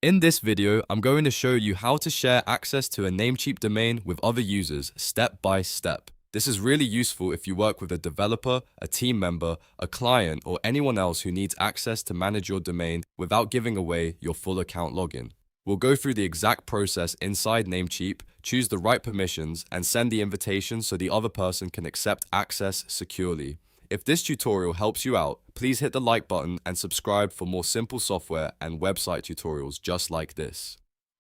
In this video, I'm going to show you how to share access to a Namecheap domain with other users step by step. This is really useful if you work with a developer, a team member, a client, or anyone else who needs access to manage your domain without giving away your full account login. We'll go through the exact process inside Namecheap, choose the right permissions, and send the invitation so the other person can accept access securely. If this tutorial helps you out, please hit the like button and subscribe for more simple software and website tutorials just like this.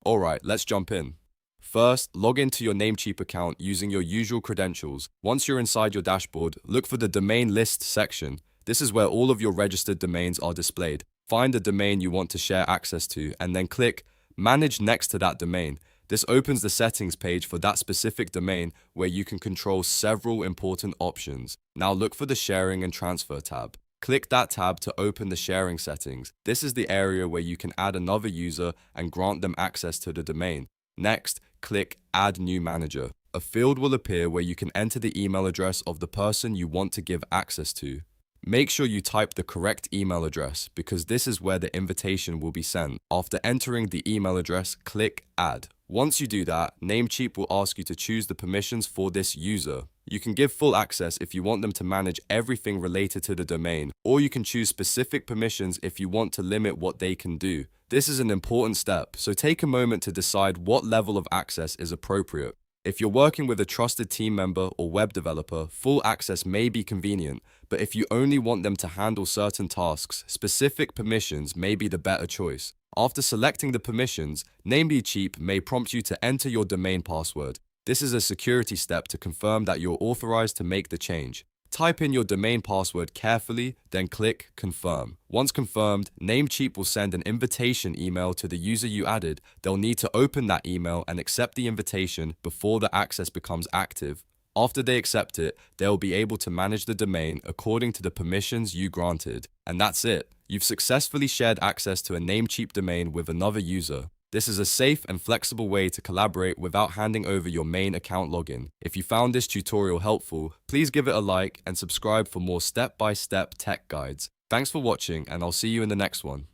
Alright, let's jump in. First, log into your Namecheap account using your usual credentials. Once you're inside your dashboard, look for the domain list section. This is where all of your registered domains are displayed. Find the domain you want to share access to and then click Manage next to that domain. This opens the settings page for that specific domain where you can control several important options. Now look for the Sharing and Transfer tab. Click that tab to open the sharing settings. This is the area where you can add another user and grant them access to the domain. Next, click Add New Manager. A field will appear where you can enter the email address of the person you want to give access to. Make sure you type the correct email address because this is where the invitation will be sent. After entering the email address, click Add. Once you do that, Namecheap will ask you to choose the permissions for this user. You can give full access if you want them to manage everything related to the domain, or you can choose specific permissions if you want to limit what they can do. This is an important step, so take a moment to decide what level of access is appropriate. If you're working with a trusted team member or web developer, full access may be convenient, but if you only want them to handle certain tasks, specific permissions may be the better choice. After selecting the permissions, Namecheap may prompt you to enter your domain password. This is a security step to confirm that you're authorized to make the change. Type in your domain password carefully, then click Confirm. Once confirmed, Namecheap will send an invitation email to the user you added. They'll need to open that email and accept the invitation before the access becomes active. After they accept it, they'll be able to manage the domain according to the permissions you granted. And that's it. You've successfully shared access to a Namecheap domain with another user. This is a safe and flexible way to collaborate without handing over your main account login. If you found this tutorial helpful, please give it a like and subscribe for more step-by-step tech guides. Thanks for watching, and I'll see you in the next one.